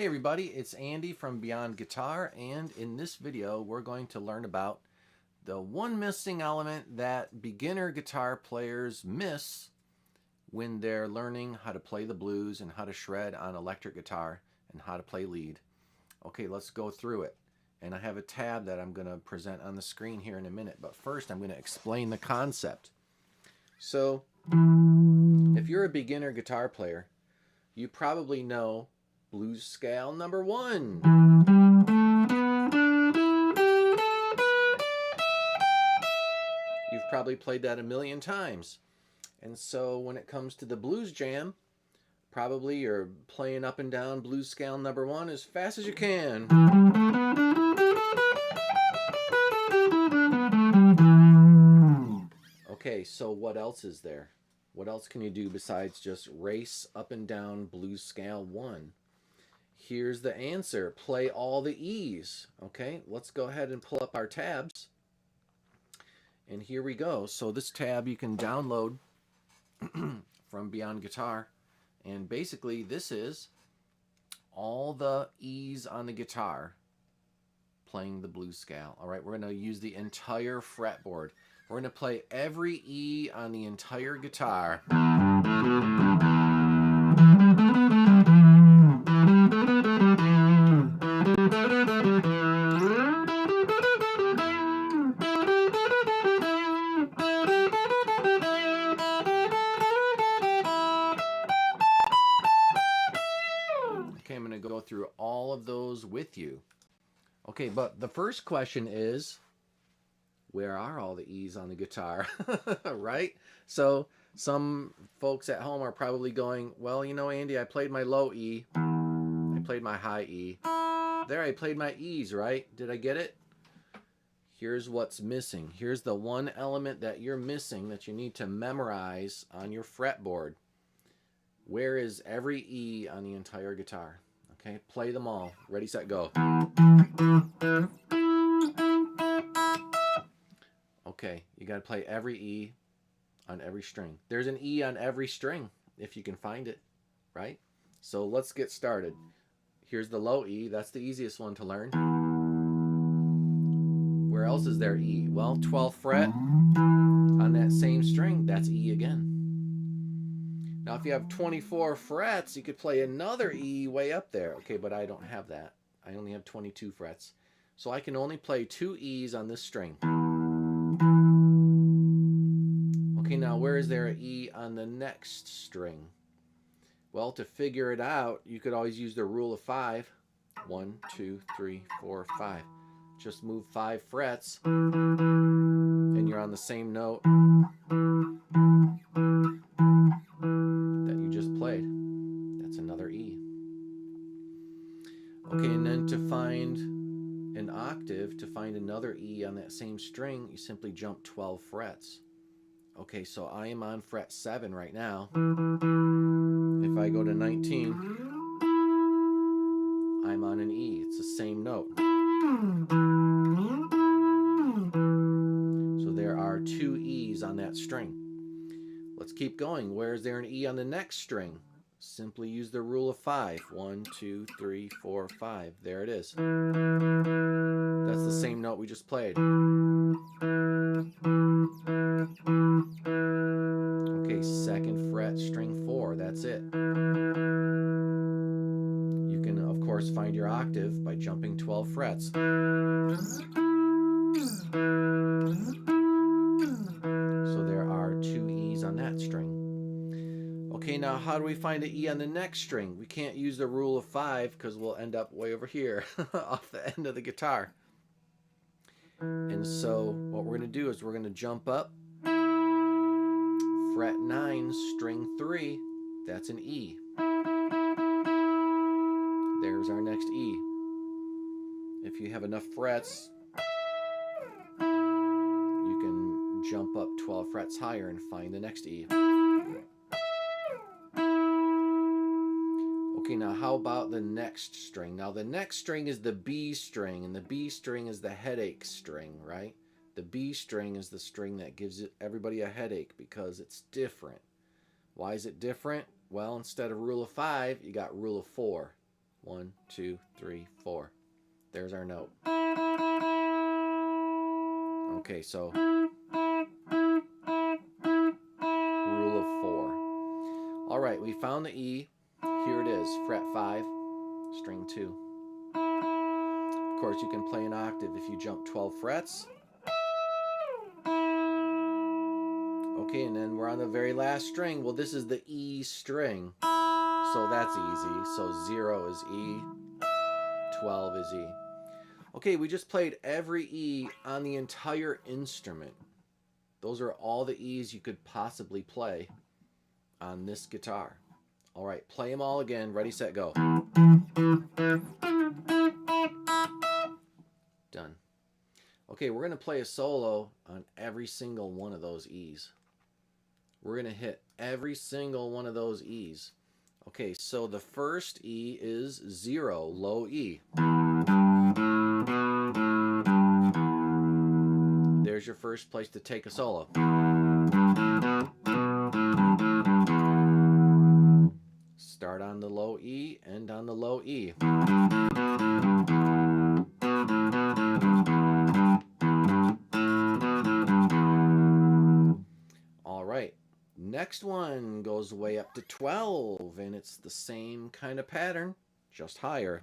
everybody, it's Andy from Beyond Guitar, and in this video we're going to learn about the one missing element that beginner guitar players miss when they're learning how to play the blues and how to shred on electric guitar and how to play lead. Okay, let's go through it. And I have a tab that I'm going to present on the screen here in a minute, but first I'm going to explain the concept. So, if you're a beginner guitar player, you probably know blues scale number 1. You've probably played that a million times. And so when it comes to the blues jam, probably you're playing up and down blues scale number 1 as fast as you can. Okay, so what else is there? What else can you do besides just race up and down blues scale 1? Here's the answer. Play all the E's. Okay, let's go ahead and pull up our tabs. And here we go. So this tab you can download from Beyond Guitar. And basically this is all the E's on the guitar playing the blues scale. All right, we're going to use the entire fretboard. We're going to play every E on the entire guitar. Okay, I'm going to go through all of those with you. Okay, but the first question is, where are all the E's on the guitar? Right? So some folks at home are probably going, well, you know, Andy, I played my low E. I played my high E. There, I played my E's, right? Did I get it? Here's what's missing. Here's the one element that you're missing that you need to memorize on your fretboard. Where is every E on the entire guitar? Okay, play them all. Ready, set, go. Okay, you got to play every E on every string. There's an E on every string if you can find it, right? So let's get started. Here's the low E. That's the easiest one to learn. Where else is there E? Well, 12th fret on that same string, that's E again. Now, if you have 24 frets, you could play another E way up there. Okay, but I don't have that. I only have 22 frets. So I can only play 2 E's on this string. Okay, now where is there an E on the next string? Well, to figure it out, you could always use the rule of 5. 1, 2, 3, 4, 5. Just move 5 frets, and you're on the same note that you just played. That's another E. Okay, and then to find an octave, to find another E on that same string, you simply jump 12 frets. Okay, so I am on fret 7 right now. If I go to 19, I'm on an E. It's the same note. So there are 2 E's on that string. Let's keep going. Where is there an E on the next string? Simply use the rule of 5. 1, 2, 3, 4, 5. There it is. That's the same note we just played. Okay, 2nd fret, string 4. That's it. You can, of course, find your octave by jumping 12 frets. So there are 2 E's on that string. Okay, now how do we find an E on the next string? We can't use the rule of 5 because we'll end up way over here off the end of the guitar. And so what we're going to do is we're going to jump up, fret 9, string 3, that's an E. There's our next E. If you have enough frets, you can jump up 12 frets higher and find the next E. Okay, now how about the next string? Now the next string is the B string, and the B string is the headache string, right? The B string is the string that gives everybody a headache because it's different. Why is it different? Well, instead of rule of 5, you got rule of 4. 1, 2, 3, 4. There's our note. Okay, so rule of 4. All right, we found the E. Here it is, fret 5, string 2. Of course, you can play an octave if you jump 12 frets. Okay, and then we're on the very last string. Well, this is the E string, so that's easy. So 0 is E, 12 is E. Okay, we just played every E on the entire instrument. Those are all the E's you could possibly play on this guitar. All right, play them all again. Ready, set, go. Done. Okay, we're going to play a solo on every single one of those E's. We're going to hit every single one of those E's. Okay, so the first E is 0, low E. There's your first place to take a solo. Start on the low E, end on the low E. All right, next one goes way up to 12, and it's the same kind of pattern, just higher.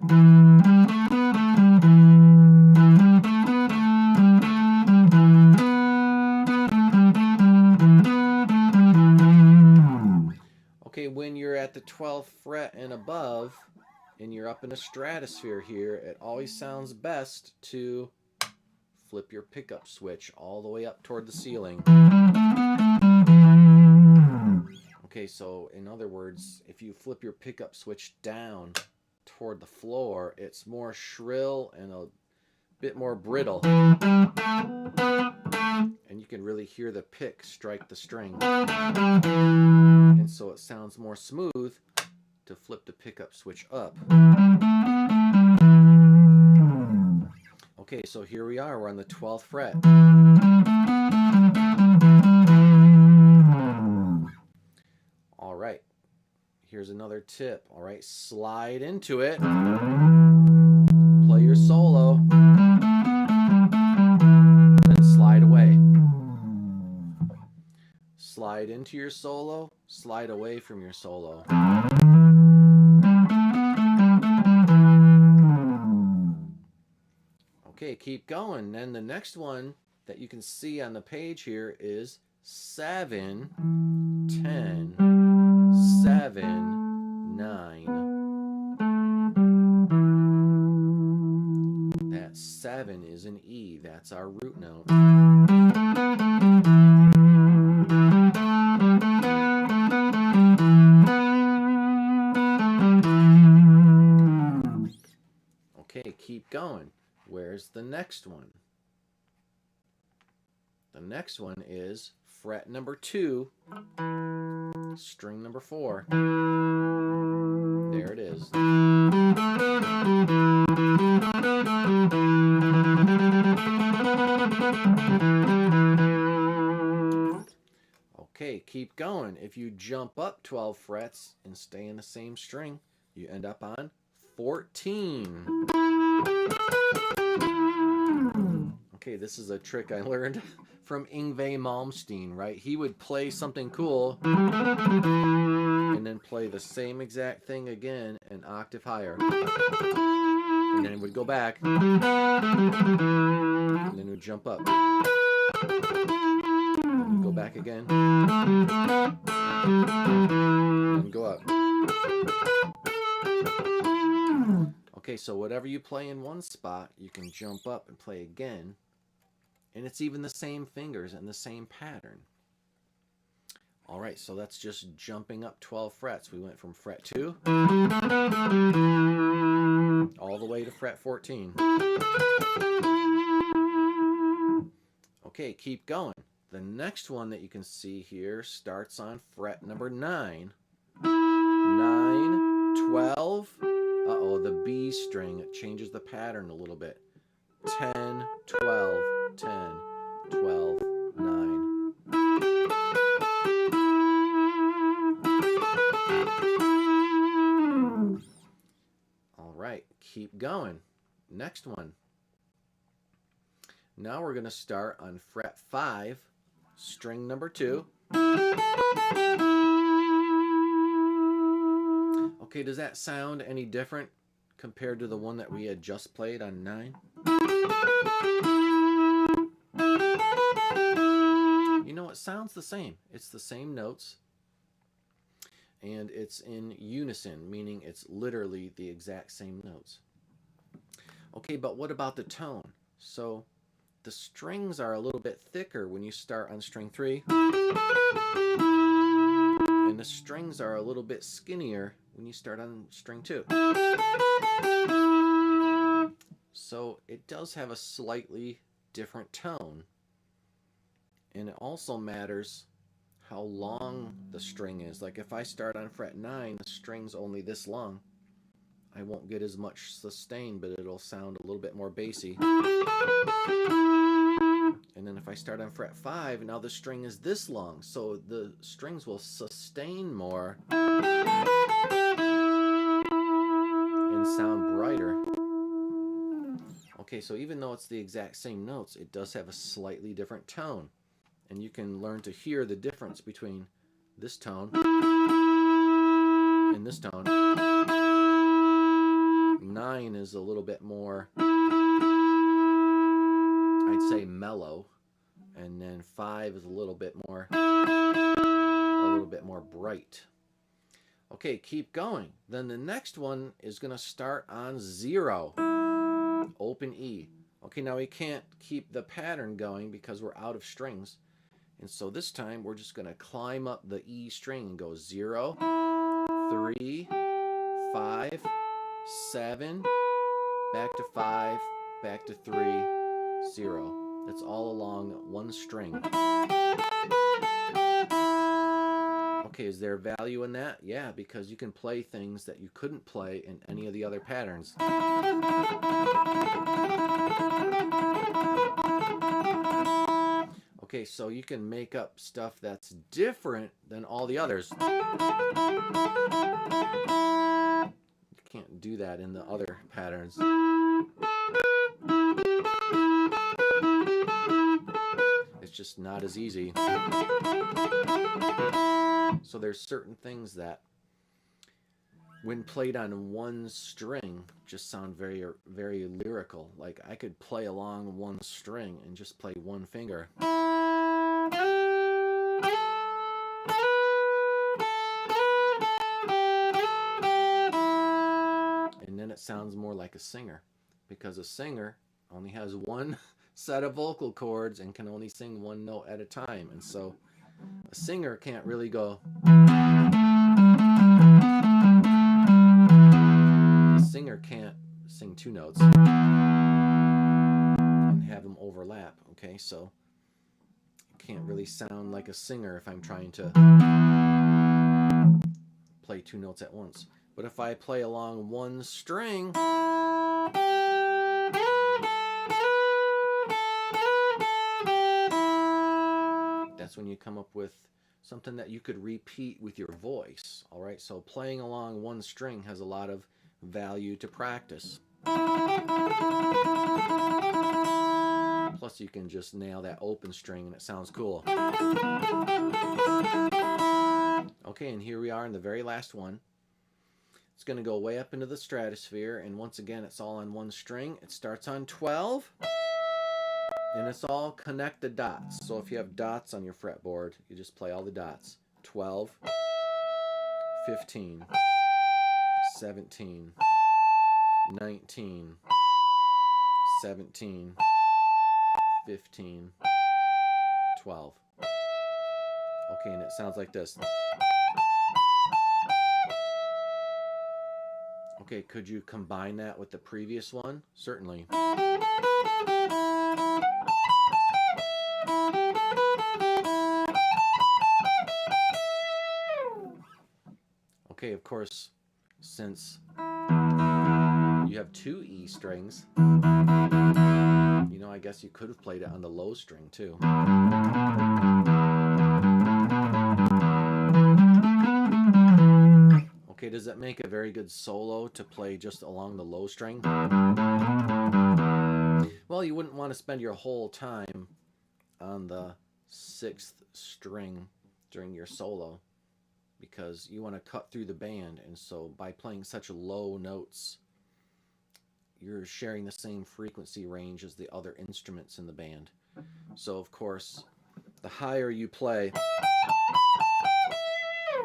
Okay, when you're at the 12th fret and above, and you're up in a stratosphere here, it always sounds best to flip your pickup switch all the way up toward the ceiling. Okay, so in other words, if you flip your pickup switch down toward the floor, it's more shrill and a bit more brittle. And you can really hear the pick strike the string. And so it sounds more smooth to flip the pickup switch up. Okay, so here we are. We're on the 12th fret. All right. Here's another tip. All right, slide into it. Play your solo. Then slide away. Slide into your solo, slide away from your solo. Okay, keep going. Then the next one that you can see on the page here is 7, 10, 7, 9. That 7 is an E. That's our root note. Okay, keep going. Where's the next one? The next one is fret number 2, string number 4. There it is. Okay, keep going. If you jump up 12 frets and stay in the same string, you end up on 14. Okay, this is a trick I learned from Yngwie Malmsteen, right? He would play something cool and then play the same exact thing again an octave higher. And then would go back and then would jump up. And go back again and go up. Okay, so whatever you play in one spot, you can jump up and play again. And it's even the same fingers and the same pattern. All right, so that's just jumping up 12 frets. We went from fret 2 all the way to fret 14. Okay, keep going. The next one that you can see here starts on fret number 9. 9, 12. Uh-oh, the B string, it changes the pattern a little bit. 10, 12, 10, 12, 9. All right, keep going. Next one. Now we're going to start on fret 5, string number 2. Okay, does that sound any different compared to the one that we had just played on 9? You know, it sounds the same. It's the same notes. And it's in unison, meaning it's literally the exact same notes. Okay, but what about the tone? So the strings are a little bit thicker when you start on string 3. And the strings are a little bit skinnier when you start on string 2. So it does have a slightly different tone. And it also matters how long the string is. Like if I start on fret 9, the string's only this long, I won't get as much sustain, but it'll sound a little bit more bassy. And then if I start on fret 5, now the string is this long, so the strings will sustain more and sound brighter. Okay, so even though it's the exact same notes, it does have a slightly different tone. And you can learn to hear the difference between this tone and this tone. 9 is a little bit more, I'd say, mellow, and then 5 is a little bit more bright. Okay, keep going. Then the next one is going to start on 0, open E. Okay, now we can't keep the pattern going because we're out of strings. And so this time we're just going to climb up the E string and go 0, 3, 5, 7, back to 5, back to 3, 0. It's all along one string. Okay, is there value in that? Yeah, because you can play things that you couldn't play in any of the other patterns. Okay, so you can make up stuff that's different than all the others. You can't do that in the other patterns. It's just not as easy. So there's certain things that, when played on one string, just sound very, very lyrical. Like I could play along one string and just play one finger. And then it sounds more like a singer, because a singer only has one set of vocal cords and can only sing one note at a time. And so a singer can't really go. A singer can't sing 2 notes and have them overlap. Okay, so it can't really sound like a singer if I'm trying to play 2 notes at once. But if I play along one string, that's when you come up with something that you could repeat with your voice. All right, so playing along one string has a lot of value to practice. Plus you can just nail that open string and it sounds cool. Okay, and here we are in the very last one. It's going to go way up into the stratosphere, and once again it's all on one string. It starts on 12. And it's all connected dots. So if you have dots on your fretboard, you just play all the dots. 12, 15, 17, 19, 17, 15, 12. Okay, and it sounds like this. Okay, could you combine that with the previous one? Certainly. Okay, of course, since you have 2 E strings, you know, I guess you could have played it on the low string too. Okay, does it make a very good solo to play just along the low string? Well, you wouldn't want to spend your whole time on the 6th string during your solo, because you want to cut through the band, and so by playing such low notes, you're sharing the same frequency range as the other instruments in the band. So of course, the higher you play,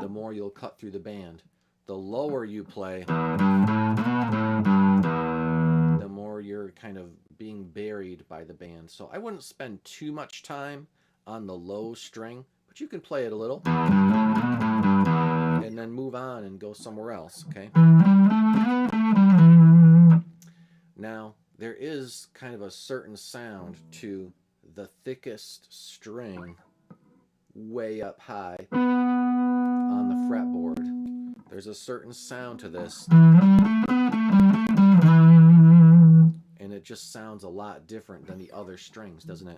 the more you'll cut through the band. The lower you play, the more you're kind of being buried by the band. So I wouldn't spend too much time on the low string, but you can play it a little and then move on and go somewhere else, okay? Now, there is kind of a certain sound to the thickest string way up high on the fretboard. There's a certain sound to this, and it just sounds a lot different than the other strings, doesn't it?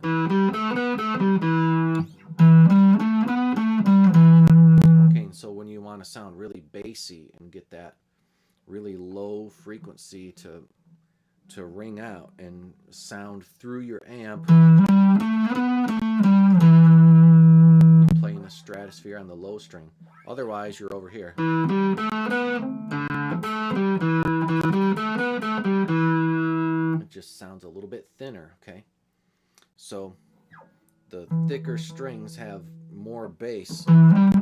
Okay, and so when you want to sound really bassy and get that really low frequency to ring out and sound through your amp, you play in the stratosphere on the low string. Otherwise, you're over here. It just sounds a little bit thinner, okay? So the thicker strings have more bass and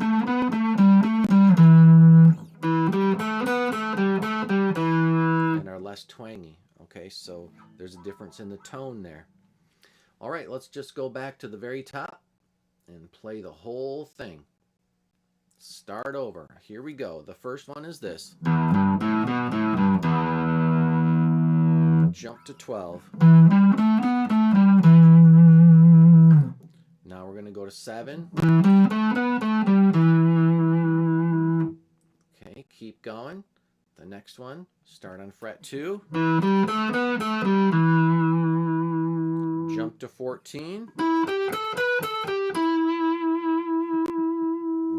are less twangy. Okay, so there's a difference in the tone there. All right, let's just go back to the very top and play the whole thing. Start over. Here we go. The first one is this. Jump to 12. Now we're going to go to 7. Okay, keep going. The next one, start on fret 2. Jump to 14.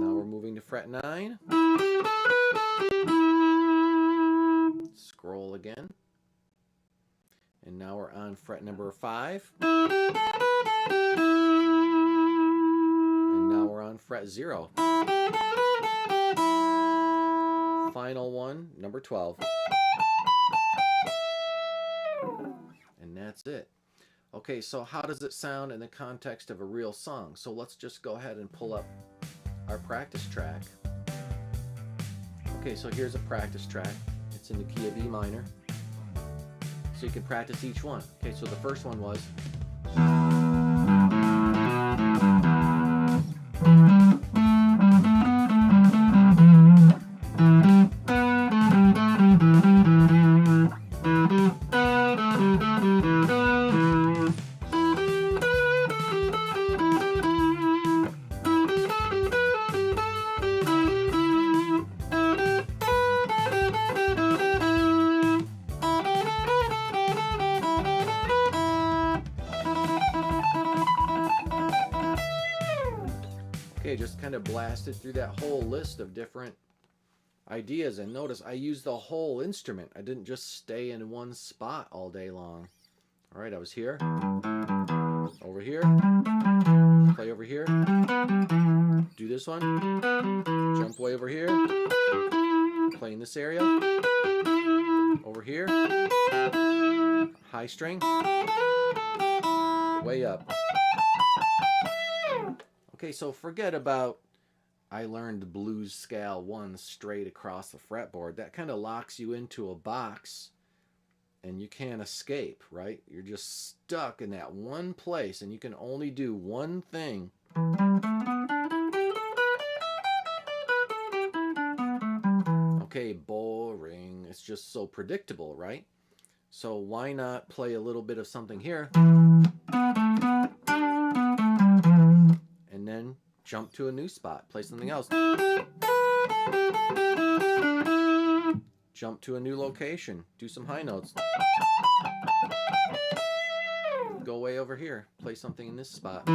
Now we're moving to fret 9. Scroll again. And now we're on fret number 5. And now we're on fret 0. Final one, number 12. And that's it. Okay, so how does it sound in the context of a real song? So let's just go ahead and pull up our practice track. Okay, so here's a practice track. It's in the key of E minor. So you can practice each one. Okay, so the first one was... Okay, just kind of blasted through that whole list of different ideas, and notice I used the whole instrument. I didn't just stay in one spot all day long. All right, I was here, over here, play over here, do this one, jump way over here, play in this area, over here, high string, way up. Okay, so forget about I learned blues scale 1 straight across the fretboard. That kind of locks you into a box and you can't escape, right? You're just stuck in that one place and you can only do one thing. Okay, boring. It's just so predictable, right? So why not play a little bit of something here? And then jump to a new spot, play something else. Jump to a new location, do some high notes. Go way over here, play something in this spot.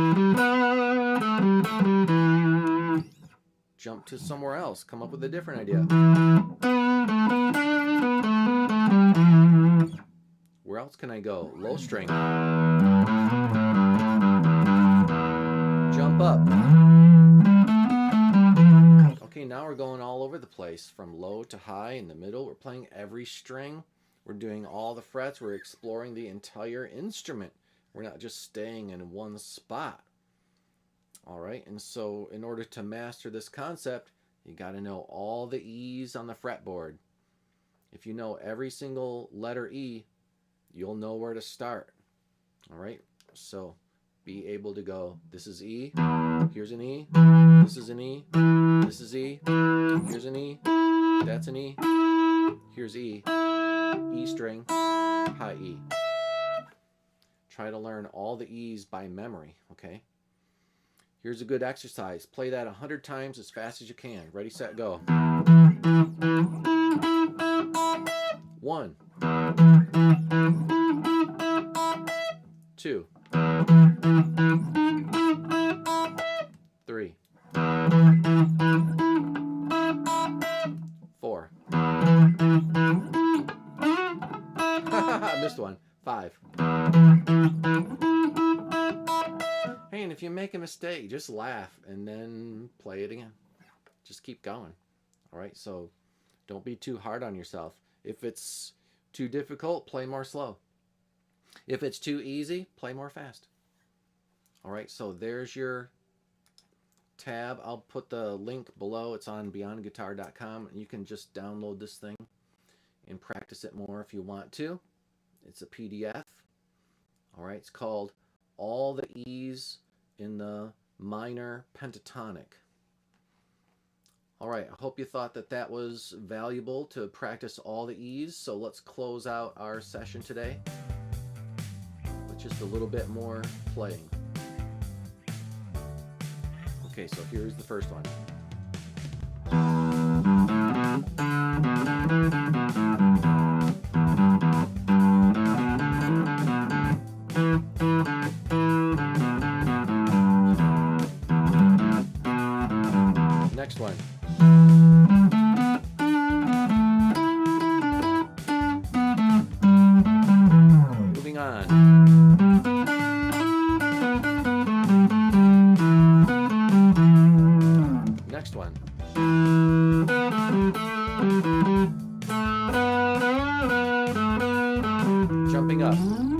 jump to somewhere else. Come up with a different idea. Where else can I go? Low string. Jump up. Okay, now we're going all over the place, from low to high, in the middle. We're playing every string. We're doing all the frets. We're exploring the entire instrument. We're not just staying in one spot. All right, and so in order to master this concept, you got to know all the E's on the fretboard. If you know every single letter E, you'll know where to start. All right, so be able to go, this is E, here's an E, this is an E, this is E, here's an E, that's an E, here's E, E string, high E. Try to learn all the E's by memory, okay? Here's a good exercise. Play that 100 times as fast as you can. Ready, set, go. 1, 2, 3, 4. I missed one. 5. Hey, and if you make a mistake, just laugh and then play it again. Just keep going. All right, so don't be too hard on yourself. If it's too difficult, play more slow. If it's too easy, play more fast. All right, so there's your tab. I'll put the link below. It's on beyondguitar.com, and you can just download this thing and practice it more if you want to. It's a PDF. All right, it's called All the E's in the Minor Pentatonic. All right, I hope you thought that that was valuable to practice all the E's. So let's close out our session today with just a little bit more playing. Okay, so here's the first one. Next one. Moving on. Next one. Jumping up.